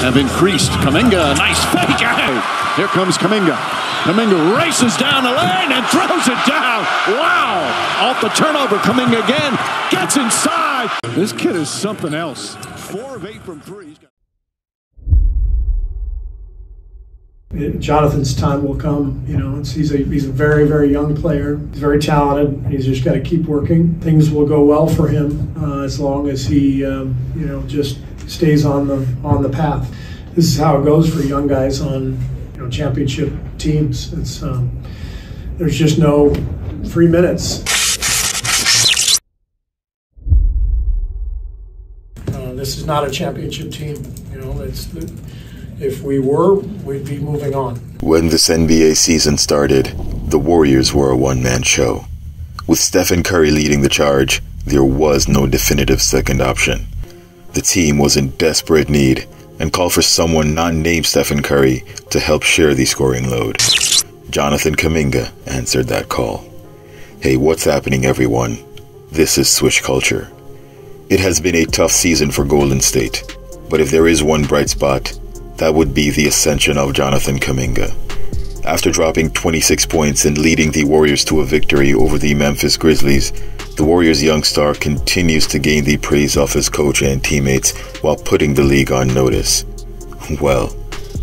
have increased. Kuminga, nice fake out. Here comes Kuminga. Kuminga races down the lane and throws it down. Wow! Off the turnover, Kuminga again gets inside. This kid is something else. 4 of 8 from 3. Jonathan's time will come. You know, he's a very, very young player. He's very talented. He's just got to keep working. Things will go well for him as long as he, just stays on the path. This is how it goes for young guys on, championship teams. It's there's just no free minutes. This is not a championship team. If we were, we'd be moving on. When this NBA season started, the Warriors were a one-man show. With Stephen Curry leading the charge, there was no definitive second option. The team was in desperate need and called for someone not named Stephen Curry to help share the scoring load. Jonathan Kuminga answered that call. Hey, what's happening, everyone? This is Switch Culture. It has been a tough season for Golden State, but if there is one bright spot, that would be the ascension of Jonathan Kuminga. After dropping 26 points and leading the Warriors to a victory over the Memphis Grizzlies, the Warriors' young star continues to gain the praise of his coach and teammates while putting the league on notice. Well,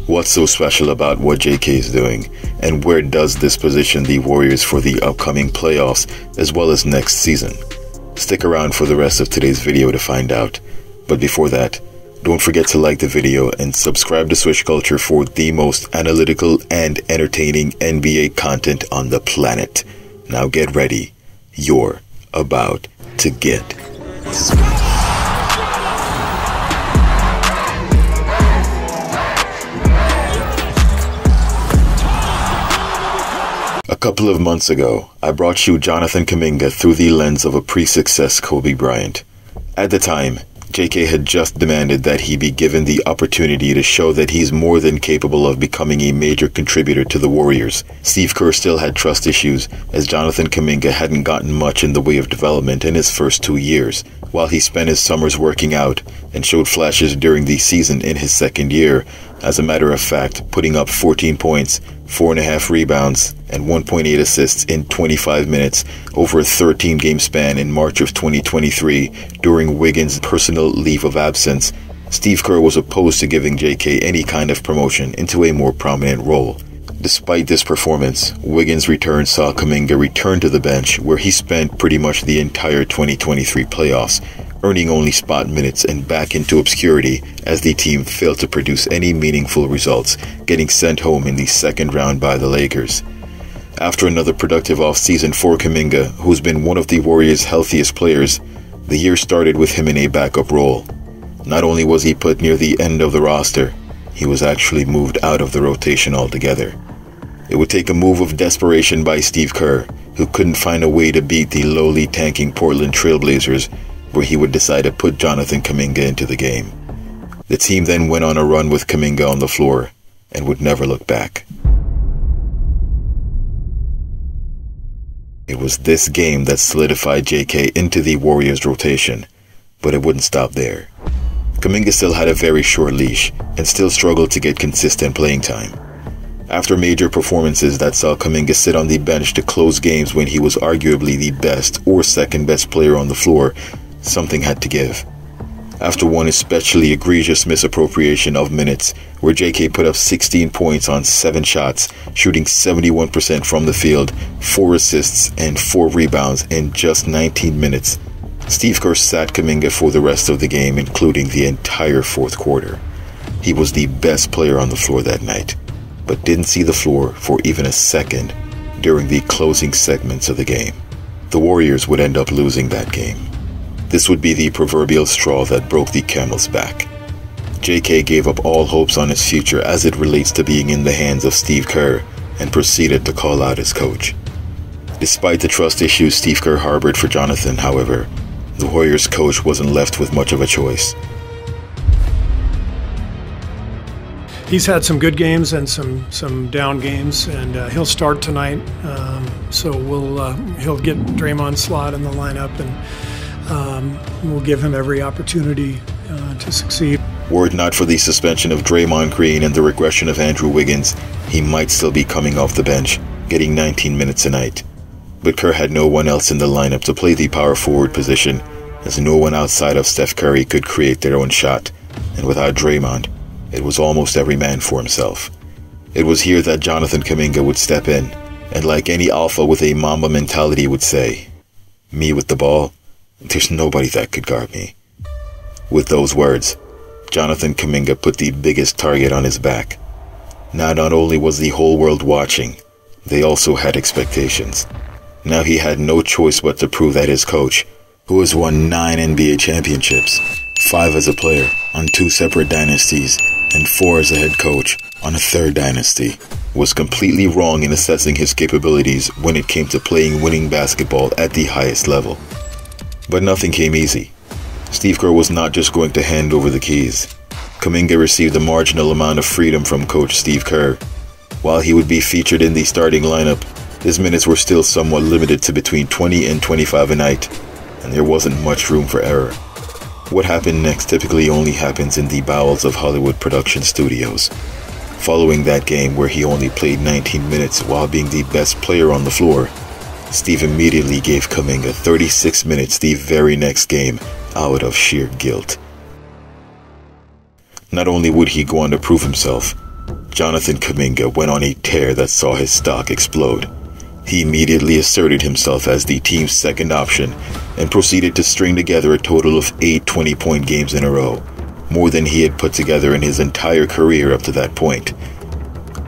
what's so special about what JK is doing, and where does this position the Warriors for the upcoming playoffs as well as next season? Stick around for the rest of today's video to find out. But before that, don't forget to like the video and subscribe to Switch Culture for the most analytical and entertaining NBA content on the planet. Now get ready. You're about to get A couple of months ago, I brought you Jonathan Kuminga through the lens of a pre-success Kobe Bryant. At the time, JK had just demanded that he be given the opportunity to show that he's more than capable of becoming a major contributor to the Warriors. Steve Kerr still had trust issues, as Jonathan Kuminga hadn't gotten much in the way of development in his first 2 years, while he spent his summers working out and showed flashes during the season in his second year, as a matter of fact, putting up 14 points, 4.5 rebounds, and 1.8 assists in 25 minutes over a 13-game span in March of 2023 during Wiggins' personal leave of absence. Steve Kerr was opposed to giving JK any kind of promotion into a more prominent role. Despite this performance, Wiggins' return saw Kuminga return to the bench, where he spent pretty much the entire 2023 playoffs, earning only spot minutes and back into obscurity as the team failed to produce any meaningful results, getting sent home in the second round by the Lakers. After another productive offseason for Kuminga, who's been one of the Warriors' healthiest players, the year started with him in a backup role. Not only was he put near the end of the roster, he was actually moved out of the rotation altogether. It would take a move of desperation by Steve Kerr, who couldn't find a way to beat the lowly tanking Portland Trailblazers, where he would decide to put Jonathan Kuminga into the game. The team then went on a run with Kuminga on the floor and would never look back. It was this game that solidified JK into the Warriors' rotation, but it wouldn't stop there. Kuminga still had a very short leash and still struggled to get consistent playing time. After major performances that saw Kuminga sit on the bench to close games when he was arguably the best or second best player on the floor, something had to give. After one especially egregious misappropriation of minutes, where JK put up 16 points on 7 shots, shooting 71% from the field, 4 assists, and 4 rebounds in just 19 minutes, Steve Kerr sat Kuminga for the rest of the game, including the entire fourth quarter. He was the best player on the floor that night, but didn't see the floor for even a second during the closing segments of the game. The Warriors would end up losing that game. This would be the proverbial straw that broke the camel's back. JK gave up all hopes on his future as it relates to being in the hands of Steve Kerr and proceeded to call out his coach. Despite the trust issues Steve Kerr harbored for Jonathan, however, the Warriors coach wasn't left with much of a choice. He's had some good games and some down games, and he'll start tonight. So he'll get Draymond's slot in the lineup, and we'll give him every opportunity to succeed. Were it not for the suspension of Draymond Green and the regression of Andrew Wiggins, he might still be coming off the bench, getting 19 minutes a night. But Kerr had no one else in the lineup to play the power forward position, as no one outside of Steph Curry could create their own shot, and without Draymond, it was almost every man for himself. It was here that Jonathan Kuminga would step in, and like any alpha with a Mamba mentality would say, "Me with the ball, there's nobody that could guard me." With those words, Jonathan Kuminga put the biggest target on his back. Now not only was the whole world watching, they also had expectations. Now he had no choice but to prove that his coach, who has won 9 NBA championships, 5 as a player on 2 separate dynasties, and 4 as a head coach on a 3rd dynasty, was completely wrong in assessing his capabilities when it came to playing winning basketball at the highest level. But nothing came easy. Steve Kerr was not just going to hand over the keys. Kuminga received a marginal amount of freedom from coach Steve Kerr. While he would be featured in the starting lineup, his minutes were still somewhat limited to between 20 and 25 a night, and there wasn't much room for error. What happened next typically only happens in the bowels of Hollywood production studios. Following that game where he only played 19 minutes while being the best player on the floor, Steve immediately gave Kuminga 36 minutes the very next game out of sheer guilt. Not only would he go on to prove himself, Jonathan Kuminga went on a tear that saw his stock explode. He immediately asserted himself as the team's second option and proceeded to string together a total of 8 20-point games in a row, more than he had put together in his entire career up to that point.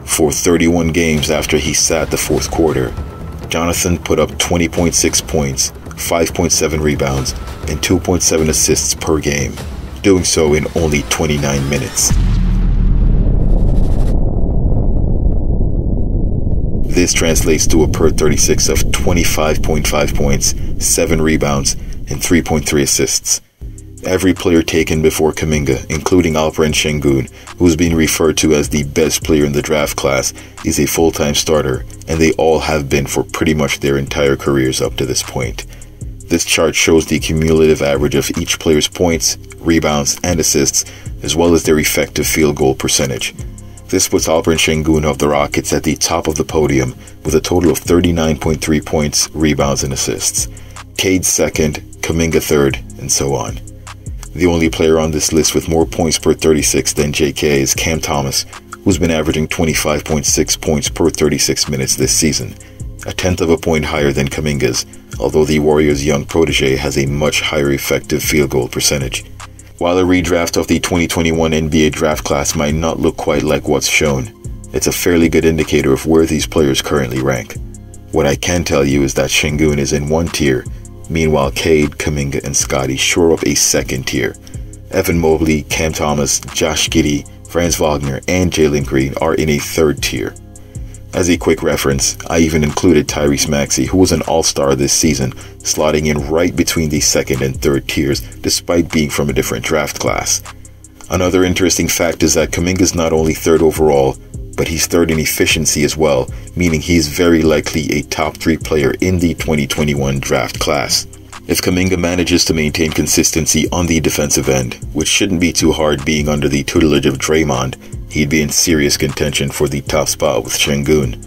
For 31 games after he sat the fourth quarter, Jonathan put up 20.6 points, 5.7 rebounds, and 2.7 assists per game, doing so in only 29 minutes. This translates to a per 36 of 25.5 points, 7 rebounds, and 3.3 assists. Every player taken before Kuminga, including Alperen Şengün, who is being referred to as the best player in the draft class, is a full-time starter, and they all have been for pretty much their entire careers up to this point. This chart shows the cumulative average of each player's points, rebounds, and assists, as well as their effective field goal percentage. This puts Alperen Şengün of the Rockets at the top of the podium with a total of 39.3 points, rebounds, and assists. Cade second, Kuminga third, and so on. The only player on this list with more points per 36 than JK is Cam Thomas, who's been averaging 25.6 points per 36 minutes this season, a tenth of a point higher than Kuminga's, although the Warriors' young protege has a much higher effective field goal percentage. While a redraft of the 2021 NBA draft class might not look quite like what's shown, it's a fairly good indicator of where these players currently rank. What I can tell you is that Şengün is in one tier. Meanwhile, Cade, Kuminga, and Scottie shore up a second tier. Evan Mobley, Cam Thomas, Josh Giddey, Franz Wagner, and Jalen Green are in a third tier. As a quick reference, I even included Tyrese Maxey, who was an all-star this season, slotting in right between the second and third tiers despite being from a different draft class. Another interesting fact is that Kuminga is not only third overall, but he's third in efficiency as well, meaning he's very likely a top 3 player in the 2021 draft class. If Kuminga manages to maintain consistency on the defensive end, which shouldn't be too hard being under the tutelage of Draymond, he'd be in serious contention for the top spot with Şengün.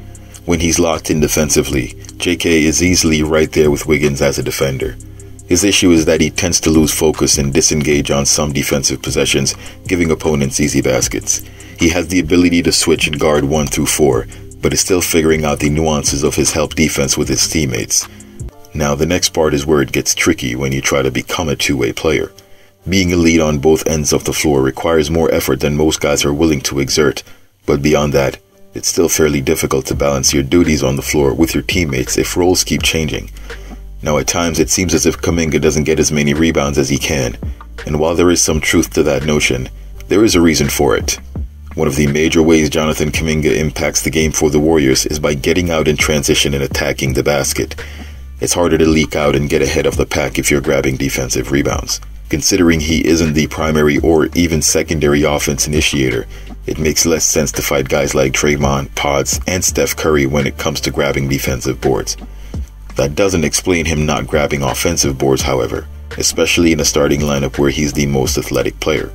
When he's locked in defensively, JK is easily right there with Wiggins as a defender. His issue is that he tends to lose focus and disengage on some defensive possessions, giving opponents easy baskets. He has the ability to switch and guard 1 through 4, but is still figuring out the nuances of his help defense with his teammates. Now, the next part is where it gets tricky when you try to become a two-way player. Being elite on both ends of the floor requires more effort than most guys are willing to exert, but beyond that, it's still fairly difficult to balance your duties on the floor with your teammates if roles keep changing. Now, at times it seems as if Kuminga doesn't get as many rebounds as he can, and while there is some truth to that notion, there is a reason for it. One of the major ways Jonathan Kuminga impacts the game for the Warriors is by getting out in transition and attacking the basket. It's harder to leak out and get ahead of the pack if you're grabbing defensive rebounds. Considering he isn't the primary or even secondary offense initiator, it makes less sense to fight guys like Draymond, Pods, and Steph Curry when it comes to grabbing defensive boards. That doesn't explain him not grabbing offensive boards, however, especially in a starting lineup where he's the most athletic player.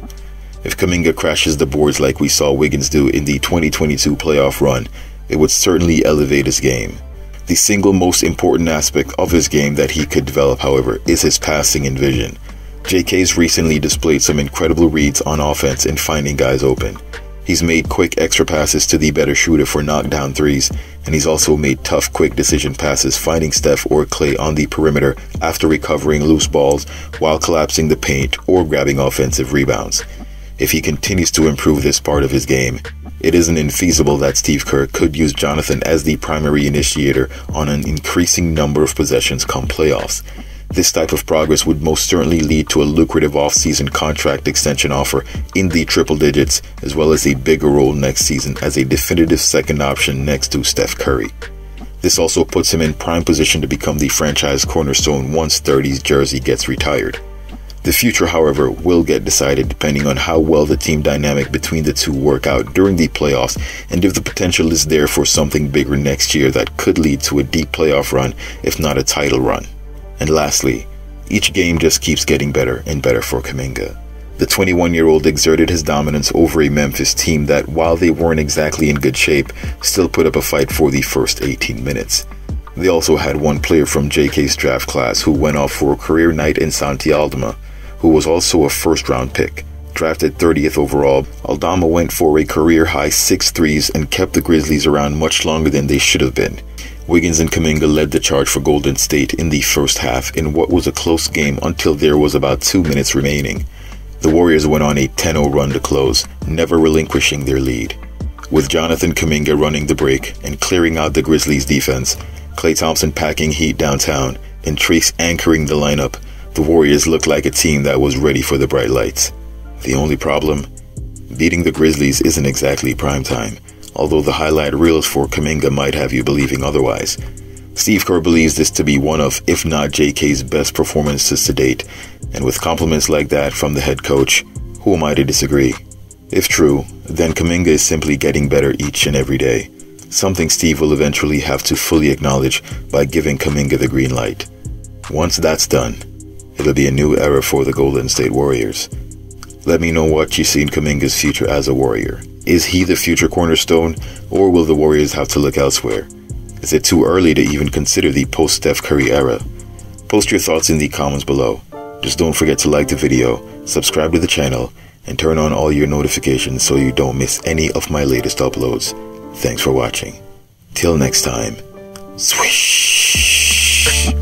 If Kuminga crashes the boards like we saw Wiggins do in the 2022 playoff run, it would certainly elevate his game. The single most important aspect of his game that he could develop, however, is his passing and vision. JK's recently displayed some incredible reads on offense in finding guys open. He's made quick extra passes to the better shooter for knockdown threes, and he's also made tough quick decision passes finding Steph or Klay on the perimeter after recovering loose balls while collapsing the paint or grabbing offensive rebounds. If he continues to improve this part of his game, it isn't infeasible that Steve Kerr could use Jonathan as the primary initiator on an increasing number of possessions come playoffs. This type of progress would most certainly lead to a lucrative off-season contract extension offer in the triple digits, as well as a bigger role next season as a definitive second option next to Steph Curry. This also puts him in prime position to become the franchise cornerstone once 30's jersey gets retired. The future, however, will get decided depending on how well the team dynamic between the two work out during the playoffs and if the potential is there for something bigger next year that could lead to a deep playoff run, if not a title run. And lastly, each game just keeps getting better and better for Kuminga. The 21-year-old exerted his dominance over a Memphis team that, while they weren't exactly in good shape, still put up a fight for the first 18 minutes. They also had one player from JK's draft class who went off for a career night in Santi Aldama, who was also a first-round pick. Drafted 30th overall, Aldama went for a career-high 6 threes and kept the Grizzlies around much longer than they should have been. Wiggins and Kuminga led the charge for Golden State in the first half in what was a close game until there was about 2 minutes remaining. The Warriors went on a 10-0 run to close, never relinquishing their lead. With Jonathan Kuminga running the break and clearing out the Grizzlies' defense, Klay Thompson packing heat downtown, and Trace anchoring the lineup, the Warriors looked like a team that was ready for the bright lights. The only problem? Beating the Grizzlies isn't exactly prime time, although the highlight reels for Kuminga might have you believing otherwise. Steve Kerr believes this to be one of, if not JK's best performances to date, and with compliments like that from the head coach, who am I to disagree? If true, then Kuminga is simply getting better each and every day, something Steve will eventually have to fully acknowledge by giving Kuminga the green light. Once that's done, it'll be a new era for the Golden State Warriors. Let me know what you see in Kuminga's future as a Warrior. Is he the future cornerstone, or will the Warriors have to look elsewhere? Is it too early to even consider the post-Steph Curry era? Post your thoughts in the comments below. Just don't forget to like the video, subscribe to the channel, and turn on all your notifications so you don't miss any of my latest uploads. Thanks for watching. Till next time, swish!